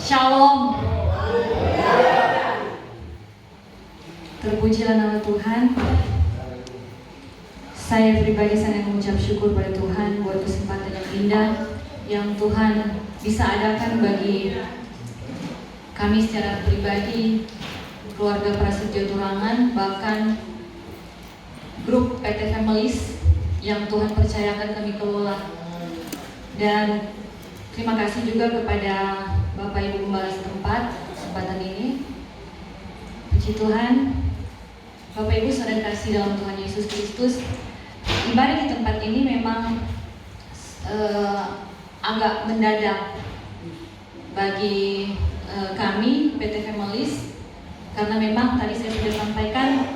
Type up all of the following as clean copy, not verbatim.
Shalom. Terpujilah nama Tuhan. Saya pribadi sangat mengucap syukur pada Tuhan buat kesempatan yang indah yang Tuhan bisa adakan bagi kami secara pribadi, keluarga Prasetyo Turangan, bahkan grup PT Families yang Tuhan percayakan kami kelola. Dan terima kasih juga kepada Bapak Ibu Gembala setempat kesempatan ini. Puji Tuhan, Bapak Ibu saudara kasih dalam Tuhan Yesus Kristus, ibadah di tempat ini memang agak mendadak bagi kami PT Families, karena memang tadi saya sudah sampaikan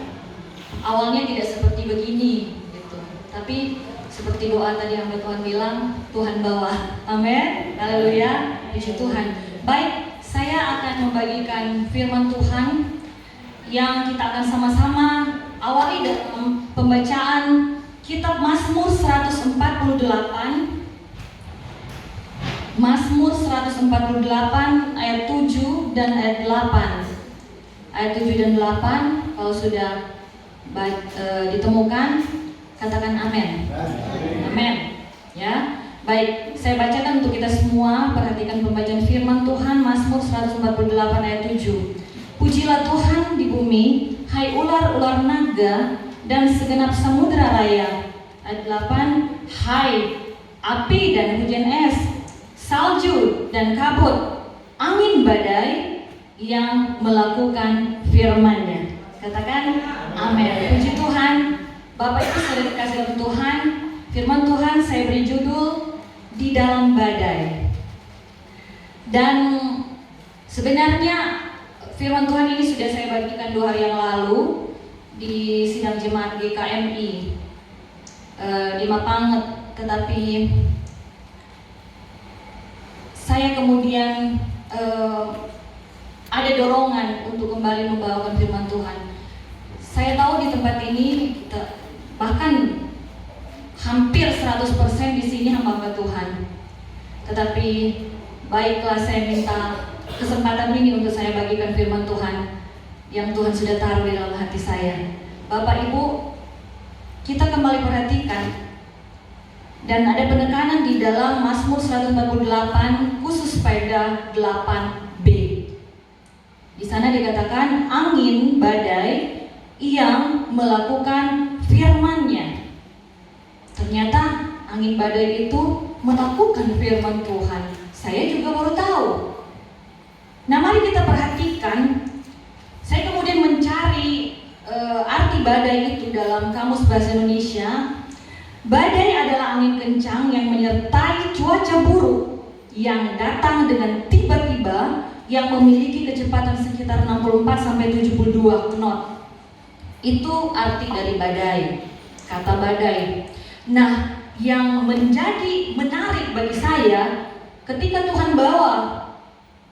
awalnya tidak seperti begini gitu. Tapi seperti doa tadi hamba Tuhan bilang, Tuhan bawa. Amin. Haleluya. Puji Tuhan. Baik, saya akan membagikan firman Tuhan yang kita akan sama-sama awali dalam pembacaan kitab Mazmur 148. Mazmur 148 ayat 7 dan ayat 8. Ayat 7 dan 8, kalau sudah ditemukan, katakan amin. Amin. Ya. Baik, saya bacakan untuk kita semua. Perhatikan pembacaan firman Tuhan, Mazmur 148 ayat 7. Pujilah Tuhan di bumi, hai ular-ular naga dan segenap samudera raya. Ayat 8, hai api dan hujan es, salju dan kabut, angin badai yang melakukan firman-Nya. Katakan amin. Puji Tuhan. Bapak Ibu saudara dikasih dalam Tuhan, firman Tuhan saya beri judul di dalam badai. Dan sebenarnya firman Tuhan ini sudah saya bagikan 2 hari yang lalu di sidang jemaat GKMI di Mapanget, tetapi saya kemudian ada dorongan untuk kembali membawakan firman Tuhan. Saya tahu di tempat ini bahkan hampir 100% di sini hamba Tuhan. Tetapi baiklah, saya minta kesempatan ini untuk saya bagikan firman Tuhan yang Tuhan sudah taruh di dalam hati saya. Bapak Ibu, kita kembali perhatikan, dan ada penekanan di dalam Mazmur 148 khusus pada 8b. Di sana dikatakan angin badai yang melakukan firman-Nya. Ternyata angin badai itu melakukan firman Tuhan. Saya juga baru tahu. Nah, mari kita perhatikan. Saya kemudian mencari arti badai itu dalam Kamus Bahasa Indonesia. Badai adalah angin kencang yang menyertai cuaca buruk yang datang dengan tiba-tiba, yang memiliki kecepatan sekitar 64-72 knot. Itu arti dari badai, kata badai. Nah, yang menjadi menarik bagi saya ketika Tuhan bawa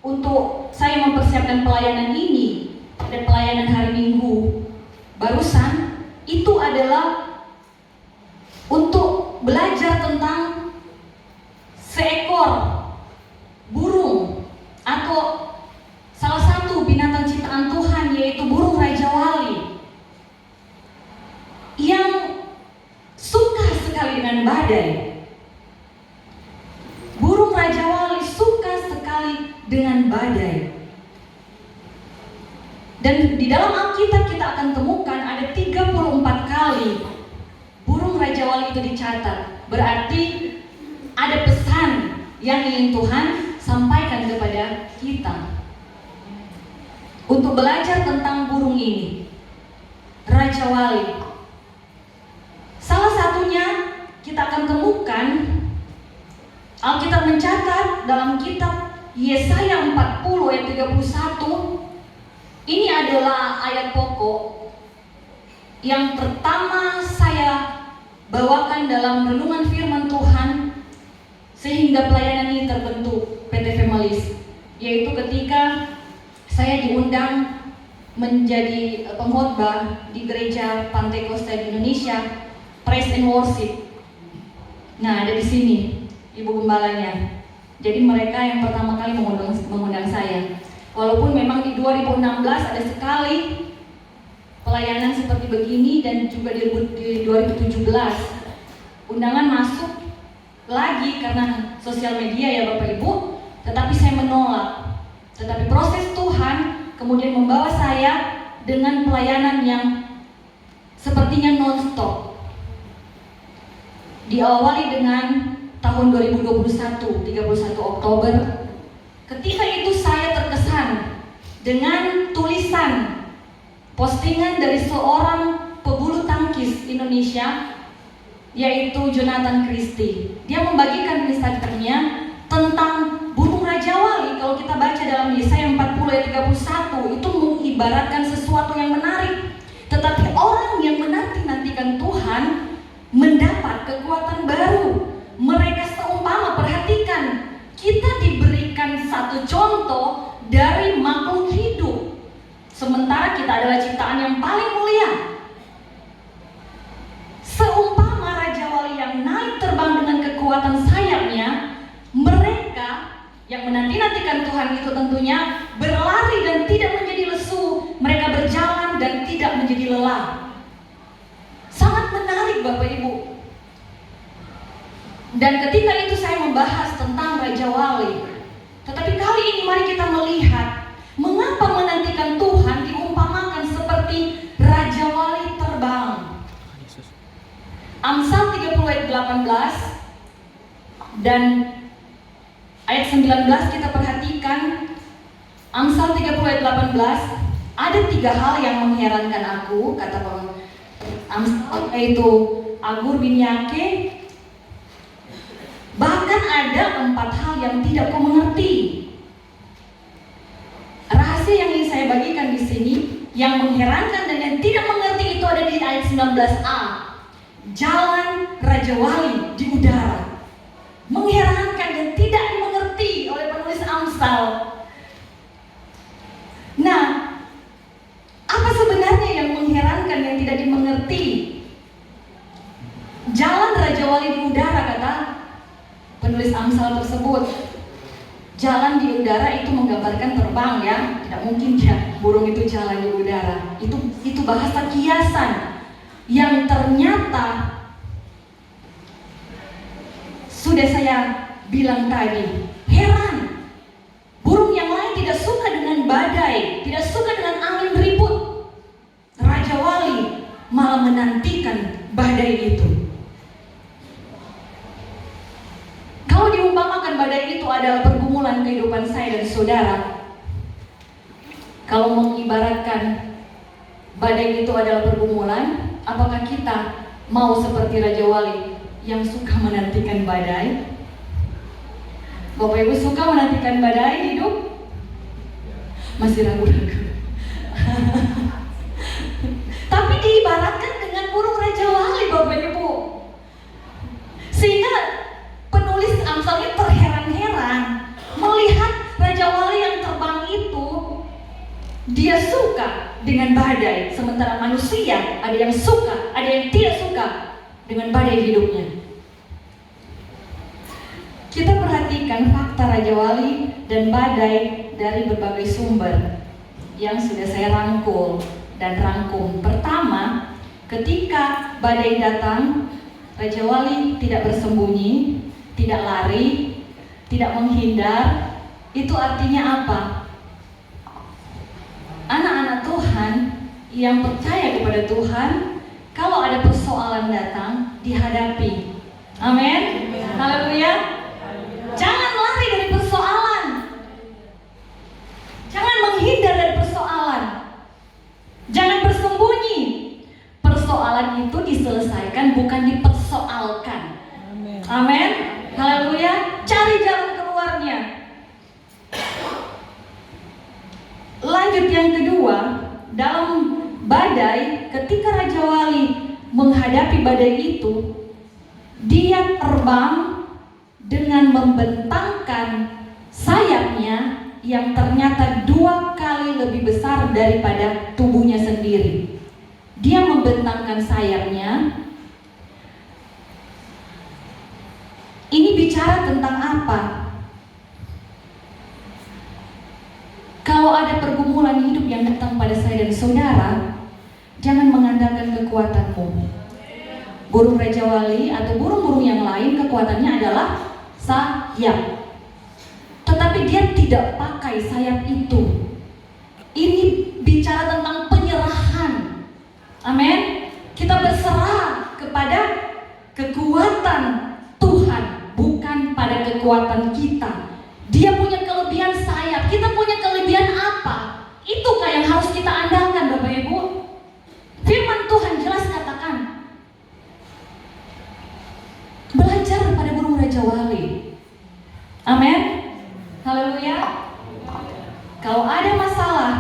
untuk saya mempersiapkan pelayanan ini, dan pelayanan hari Minggu barusan, itu adalah untuk belajar tentang seekor burung atau salah satu binatang ciptaan Tuhan, yaitu burung Raja Wali yang suka sekali dengan badai. Burung Raja Wali suka sekali dengan badai. Dan di dalam Alkitab kita akan temukan ada 34 kali burung Raja Wali itu dicatat. Berarti ada pesan yang ingin Tuhan sampaikan kepada kita untuk belajar tentang burung ini, Raja Wali. Salah satunya kita akan temukan, Alkitab mencatat dalam kitab Yesaya 40 ayat 31. Ini adalah ayat pokok yang pertama saya bawakan dalam renungan firman Tuhan sehingga pelayanan ini terbentuk PT Families, yaitu ketika saya diundang menjadi pengkhotbah di gereja Pantai Costa di Indonesia, Praise and Worship. Nah, ada di sini ibu gembalanya. Jadi mereka yang pertama kali mengundang saya. saya. Walaupun memang di 2016 ada sekali pelayanan seperti begini, dan juga di 2017 undangan masuk lagi karena sosial media ya Bapak Ibu, tetapi saya menolak. Tetapi proses Tuhan kemudian membawa saya dengan pelayanan yang sepertinya non-stop. Diawali dengan tahun 2021, 31 Oktober. Ketika itu saya terkesan dengan tulisan postingan dari seorang pebulu tangkis Indonesia, yaitu Jonathan Christie. Dia membagikan Instagramnya tentang burung Raja Wali. Kalau kita baca dalam Yesaya 40 ayat 31, itu mengibaratkan sesuatu yang menarik. Tetapi orang yang menanti-nantikan Tuhan mendapat kekuatan baru. Mereka seumpama, perhatikan, kita diberikan satu contoh dari makhluk hidup, sementara kita adalah ciptaan yang paling mulia. Seumpama Raja Wali yang naik terbang dengan kekuatan sayapnya, mereka yang menanti-nantikan Tuhan itu tentunya berlari dan tidak menjadi lesu. Mereka berjalan dan tidak menjadi lelah. Sangat menarik Bapak Ibu. Dan ketika itu saya membahas tentang Raja Wali. Tetapi kali ini mari kita melihat mengapa menantikan Tuhan diumpamakan seperti Raja Wali terbang. Amsal 30 ayat 18 dan ayat 19 kita perhatikan. Amsal 30 ayat 18, ada 3 hal yang mengherankan aku, kata Amsal, yaitu Agur bin Yake. Bahkan ada 4 hal yang tidak kau mengerti. Rahasia yang ingin saya bagikan di sini, yang mengherankan dan yang tidak mengerti itu ada di ayat 19a. Jalan Raja Wali di udara. Mengherankan dan tidak dimengerti oleh penulis Amsal. Nah, apa sebenarnya yang mengherankan yang tidak dimengerti? Jalan Raja Wali di udara, kata penulis Amsal tersebut. Jalan di udara itu menggambarkan terbang ya. Tidak mungkin ya burung itu jalan di udara. Itu bahasa kiasan yang ternyata sudah saya bilang tadi. Heran, burung yang lain tidak suka dengan badai, tidak suka dengan angin ribut. Raja Wali malah menantikan badai itu. Kalau diumpamakan badai itu adalah pergumulan kehidupan saya dan saudara, kalau mengibaratkan badai itu adalah pergumulan, apakah kita mau seperti Raja Wali yang suka menantikan badai? Bapak Ibu suka menantikan badai hidup? Masih ragu-ragu. Tapi diibaratkan dengan burung Raja Wali, Bapak Ibu. Sehingga penulis Amsalnya terheran-heran melihat Raja Wali yang terbang itu, dia suka dengan badai, sementara manusia ada yang suka, ada yang tidak suka dengan badai hidupnya. Kita perhatikan fakta Raja Wali dan badai dari berbagai sumber yang sudah saya rangkul dan rangkum. Pertama, ketika badai datang, Raja Wali tidak bersembunyi, tidak lari, tidak menghindar. Itu artinya apa? Anak-anak Tuhan yang percaya kepada Tuhan, kalau ada persoalan datang, dihadapi. Amin. Haleluya. Jangan lari dari persoalan. Jangan menghindar dari persoalan. Jangan bersembunyi. Persoalan itu diselesaikan, bukan dipersoalkan. Amin. Haleluya. Cari jalan keluarnya. Lanjut yang kedua, dalam badai, ketika Raja Wali menghadapi badai itu, dia terbang dengan membentangkan sayapnya yang ternyata 2 kali lebih besar daripada tubuhnya sendiri. Dia membentangkan sayapnya. Ini bicara tentang apa? Kalau ada pergumulan hidup yang datang pada saya dan saudara, jangan mengandalkan kekuatanmu. Burung Raja Wali atau burung-burung yang lain kekuatannya adalah sayap. Tetapi dia tidak pakai sayap itu. Ini bicara tentang penyerahan. Amin. Kita berserah kepada kekuatan Tuhan, bukan pada kekuatan kita. Dia punya kelebihan sayap, kita punya kelebihan apa? Itukah yang harus kita andalkan, Bapak Ibu? Firman Tuhan jelas katakan, belajar pada burung Raja Wali. Amin. Haleluya. Kalau ada masalah,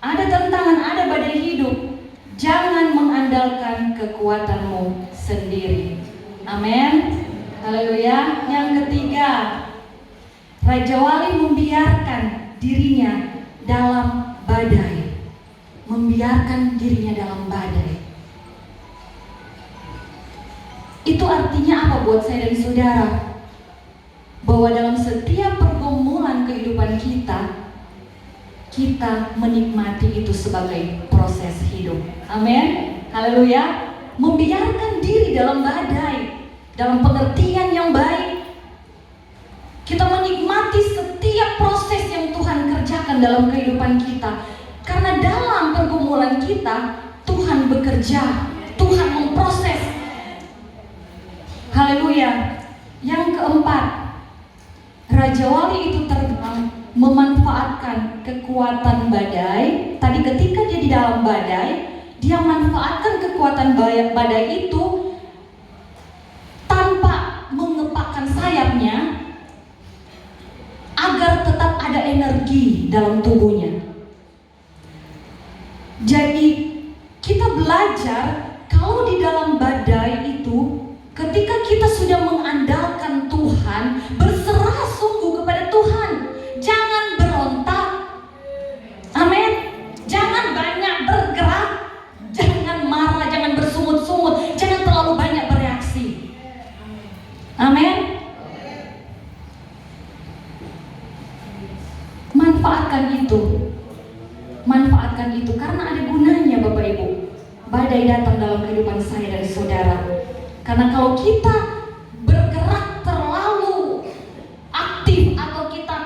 ada tantangan, ada badai hidup, jangan mengandalkan kekuatanmu sendiri. Amin. Haleluya. Yang ketiga, Raja Wali membiarkan dirinya dalam badai. Membiarkan dirinya dalam badai. Itu artinya apa buat saya dan saudara? Bahwa dalam setiap pergumulan kehidupan kita menikmati itu sebagai proses hidup. Amin. Haleluya. Membiarkan diri dalam badai, dalam pengertian yang baik. Kita menikmati setiap proses yang Tuhan kerjakan dalam kehidupan kita. Karena dalam pergumulan kita, Tuhan bekerja, Tuhan memproses. Haleluya. Yang keempat, Raja Wali itu terbang memanfaatkan kekuatan badai. Tadi ketika dia di dalam badai, dia manfaatkan kekuatan badai itu tanpa mengepakkan sayapnya agar tetap ada energi dalam tubuhnya. Jadi kita belajar kalau di dalam badai itu, ketika kita sudah mengandalkan Tuhan, berserah sungguh kepada Tuhan, jangan berontak. Amin. Jangan banyak bergerak, jangan marah, jangan bersungut-sungut, jangan terlalu banyak bereaksi. Amin. Manfaatkan itu karena ada gunanya, Bapak Ibu. Badai datang dalam kehidupan saya dan saudara. Karena kalau kita bergerak terlalu aktif atau kita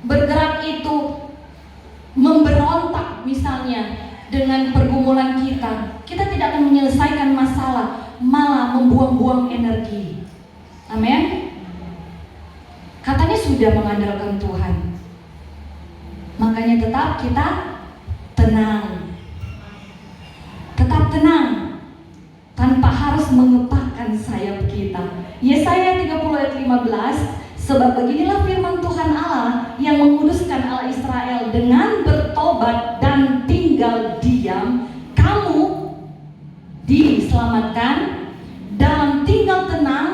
bergerak itu memberontak misalnya dengan pergumulan kita tidak akan menyelesaikan masalah, malah membuang-buang energi. Amin. Katanya sudah mengandalkan Tuhan. Makanya tetap kita tenang. Tetap tenang tanpa harus mengepakkan sayap kita. Yesaya 30 ayat 15, sebab beginilah firman Tuhan Allah yang menguduskan Allah Israel, dengan bertobat dan tinggal diam, kamu diselamatkan, dalam tinggal tenang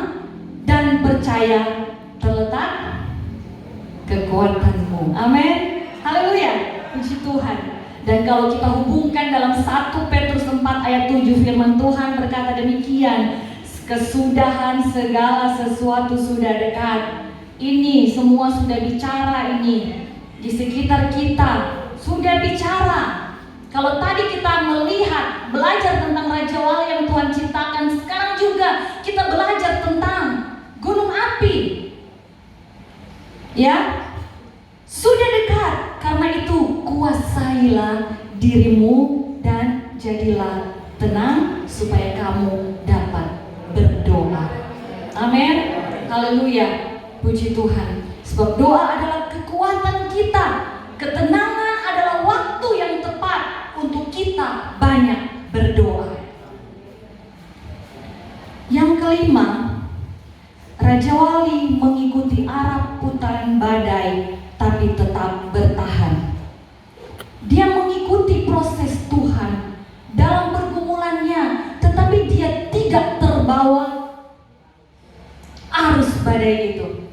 dan percaya terletak kekuatanmu. Amin. Haleluya. Puji Tuhan. Dan kalau kita hubungkan dalam 1 Petrus 4 ayat 7, firman Tuhan berkata demikian, kesudahan segala sesuatu sudah dekat. Ini semua sudah bicara, ini di sekitar kita sudah bicara. Kalau tadi kita melihat, belajar tentang Raja Wali yang Tuhan ciptakan, sekarang juga kita belajar tentang gunung api. Ya, sudah dekat. Karena itu kuasailah dirimu dan jadilah tenang supaya kamu dapat berdoa. Amin. Haleluya. Puji Tuhan. Sebab doa adalah kekuatan kita. Ketenangan adalah waktu yang tepat untuk kita banyak berdoa. Yang kelima, Raja Wali mengikuti arah putaran badai tapi tetap bertahan. Dia mengikuti proses Tuhan dalam pergumulannya, tetapi dia tidak terbawa arus badai itu.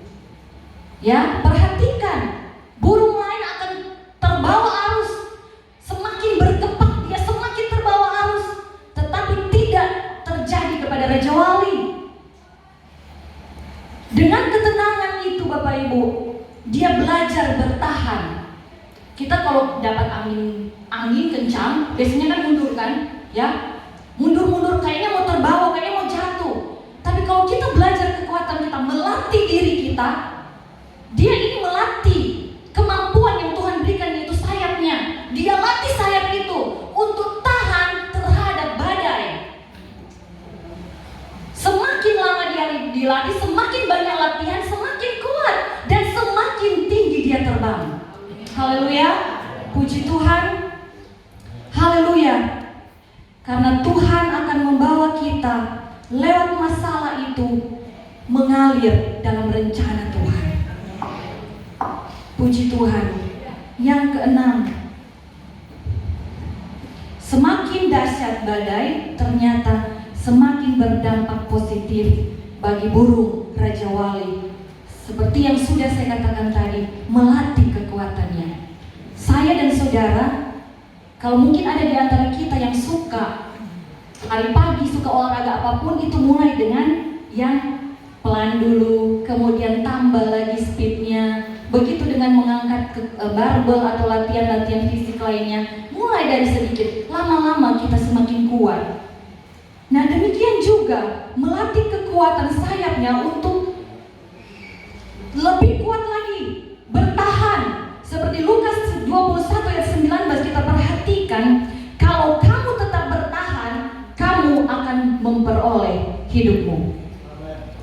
Ya, perhatikan Kita kalau dapat angin kencang, biasanya kan mundur kan, ya, mundur kayaknya mau terbawa, kayaknya mau jatuh. Tapi kalau kita belajar kekuatan kita, melatih diri kita, dia ini melatih kemampuan yang Tuhan berikan, yaitu sayapnya. Dia latih sayap itu untuk tahan terhadap badai. Semakin lama dia dilatih, semakin banyak latihan, semakin kuat dan semakin tinggi dia terbang. Haleluya, puji Tuhan. Haleluya. Karena Tuhan akan membawa kita lewat masalah itu mengalir dalam rencana Tuhan. Puji Tuhan. Yang keenam, semakin dahsyat badai ternyata semakin berdampak positif bagi burung Raja Wali. Seperti yang sudah saya katakan tadi, melatih kekuatannya. Saya dan saudara, kalau mungkin ada di antara kita yang suka hari pagi, suka olahraga apapun, itu mulai dengan yang pelan dulu, kemudian tambah lagi speednya. Begitu dengan mengangkat barbel atau latihan-latihan fisik lainnya, mulai dari sedikit, lama-lama kita semakin kuat. Nah, demikian juga melatih kekuatan sayapnya untuk lebih kuat lagi, bertahan. Seperti Lukas 21 ayat 19 kita perhatikan, kalau kamu tetap bertahan, kamu akan memperoleh hidupmu.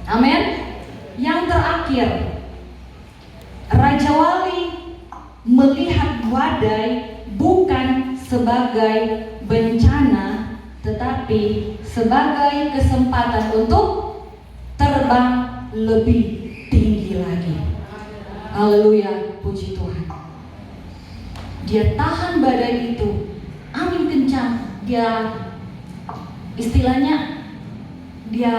Amin. Yang terakhir, Raja Wali melihat badai bukan sebagai bencana, tetapi sebagai kesempatan untuk terbang lebih tinggi lagi. Haleluya, puji Tuhan. Dia tahan badai itu, angin kencang, dia istilahnya dia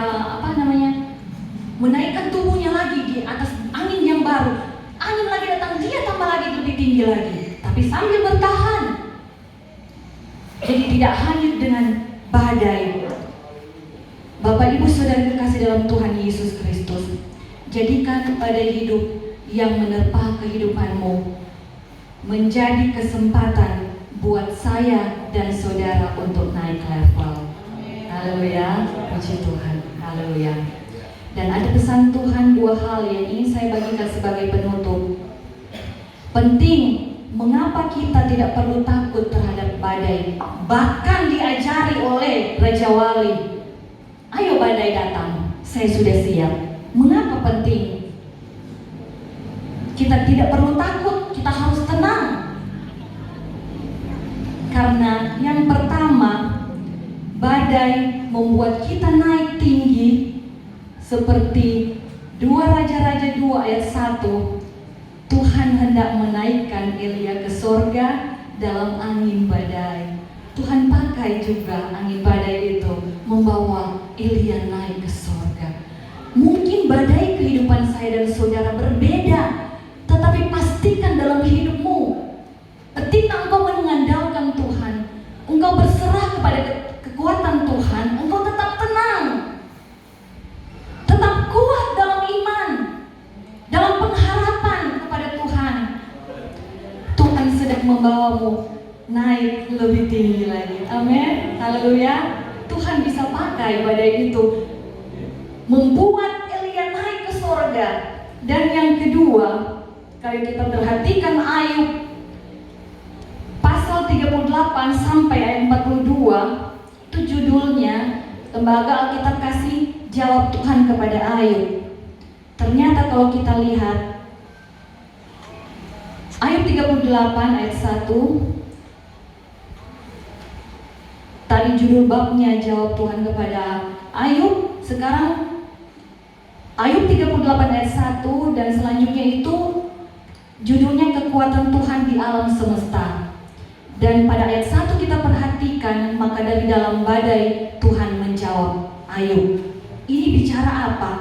menaikkan tubuhnya lagi di atas angin yang baru. Angin lagi datang, dia tambah lagi lebih tinggi lagi, tapi sambil bertahan. Jadi tidak hanyut dengan badai. Bapak Ibu Saudara kekasih dalam Tuhan Yesus Kristus, jadikan badai hidup yang menerpa kehidupanmu menjadi kesempatan buat saya dan saudara untuk naik level. Haleluya, puji Tuhan. Haleluya. Dan ada pesan Tuhan, dua hal yang ingin saya bagikan sebagai penutup. Penting, mengapa kita tidak perlu takut terhadap badai? Bahkan diajari oleh Raja Wali, ayo badai datang, saya sudah siap. Mengapa penting? Kita tidak perlu takut, kita harus tenang. Karena yang pertama, badai membuat kita naik tinggi. Seperti 2 Raja-Raja 2 ayat 1, Tuhan hendak menaikkan Elia ke sorga dalam angin badai. Tuhan pakai juga angin badai itu membawa Elia naik ke sorga. Mungkin badai kehidupan saya dan saudara berbeda, tetapi pastikan dalam hidupmu, ketika engkau mengandalkan Tuhan, engkau berserah kepada kekuatan Tuhan, engkau tetap tenang, tetap kuat dalam iman, dalam pengharapan kepada Tuhan. Tuhan sedang membawamu naik lebih tinggi lagi. Amin. Haleluya. Tuhan bisa pakai badai itu membuat Elia naik ke sorga. Dan yang kedua, kalau kita perhatikan Ayub pasal 38 sampai ayat 42, itu judulnya, Lembaga Alkitab kasih jawab Tuhan kepada Ayub. Ternyata kalau kita lihat Ayub 38 ayat 1, tadi judul babnya jawab Tuhan kepada Ayub. Sekarang Ayub 38 ayat 1 dan selanjutnya itu judulnya kekuatan Tuhan di alam semesta. Dan pada ayat 1 kita perhatikan, maka dari dalam badai Tuhan menjawab Ayub. Ini bicara apa?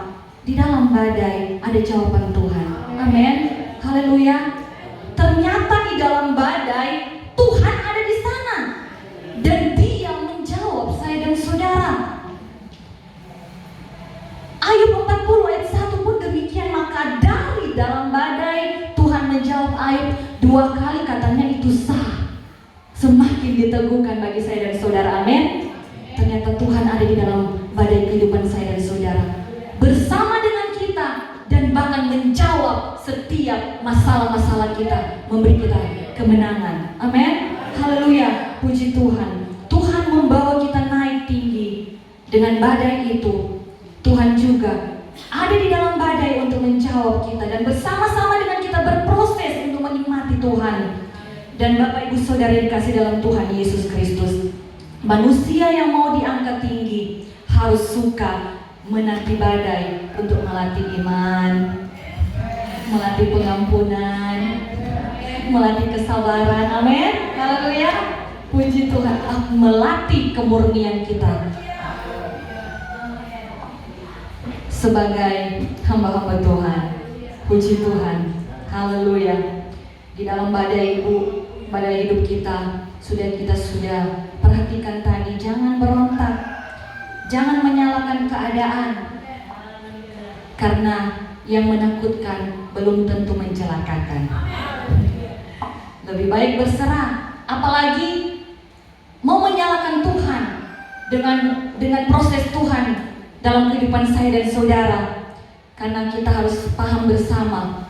Di dalam badai ada jawaban Tuhan. Amin. Haleluya. Ternyata di dalam badai Tuhan ada di sana dan Dia menjawab saya dan saudara. Ayub 40 ayat 1 pun demikian. Maka dari dalam badai Tuhan menjawab Ayub 2 kali, kata katanya itu sah. Semakin diteguhkan bagi saya dan saudara, amin. Ternyata Tuhan ada di dalam badai kehidupan saya dan saudara, bersama dengan kita, dan bahkan menjawab setiap masalah-masalah kita, memberi kita kemenangan, amin. Haleluya, puji Tuhan. Tuhan membawa kita naik tinggi. Dengan badai itu, Tuhan juga ada di dalam badai untuk menjawab kita, dan bersama-sama dengan kita berproses untuk menikmati Tuhan. Dan Bapak Ibu Saudara dikasih dalam Tuhan Yesus Kristus, manusia yang mau diangkat tinggi harus suka menanti badai untuk melatih iman, melatih pengampunan, melatih kesabaran, amin. Haleluya, puji Tuhan. Melatih kemurnian kita sebagai hamba-hamba Tuhan. Puji Tuhan, haleluya. Di dalam badai hidup kita sudah perhatikan tadi, jangan berontak, jangan menyalahkan keadaan, karena yang menakutkan belum tentu mencelakakan. Lebih baik berserah, apalagi mau menyalahkan Tuhan dengan proses Tuhan dalam kehidupan saya dan saudara. Karena kita harus paham bersama,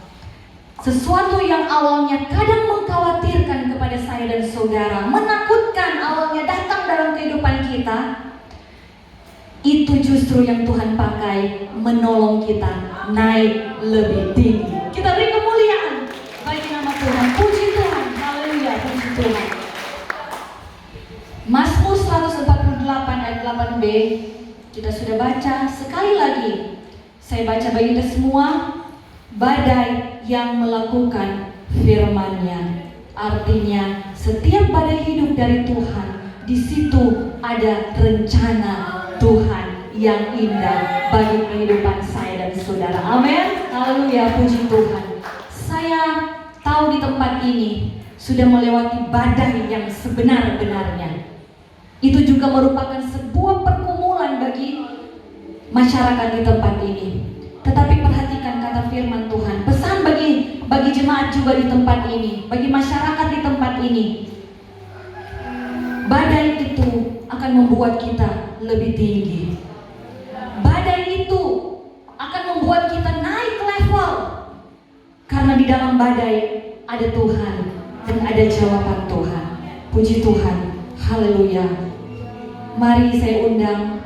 sesuatu yang awalnya kadang mengkhawatirkan kepada saya dan saudara, menakutkan awalnya datang dalam kehidupan kita, itu justru yang Tuhan pakai menolong kita naik lebih tinggi. Kita beri kemuliaan bagi nama Tuhan. Puji Tuhan, haleluya, puji Tuhan. Mazmur 148 ayat 8b kita sudah baca. Sekali lagi saya baca bagi kita semua. Badai yang melakukan firman-Nya, artinya setiap badai hidup dari Tuhan, di situ ada rencana Tuhan yang indah bagi kehidupan saya dan saudara, amin. Haleluya, puji Tuhan. Saya tahu di tempat ini sudah melewati badai yang sebenar-benarnya. Itu juga merupakan sebuah pergumulan bagi masyarakat di tempat ini. Tetapi perhatikan kata firman Tuhan, pesan bagi jemaat juga di tempat ini, bagi masyarakat di tempat ini. Badai itu akan membuat kita lebih tinggi. Badai itu akan membuat kita naik level. Karena di dalam badai ada Tuhan dan ada jawaban Tuhan. Puji Tuhan, haleluya. Mari saya undang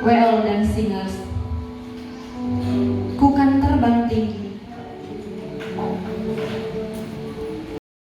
WL dan Singers. Ku kan terbang tinggi.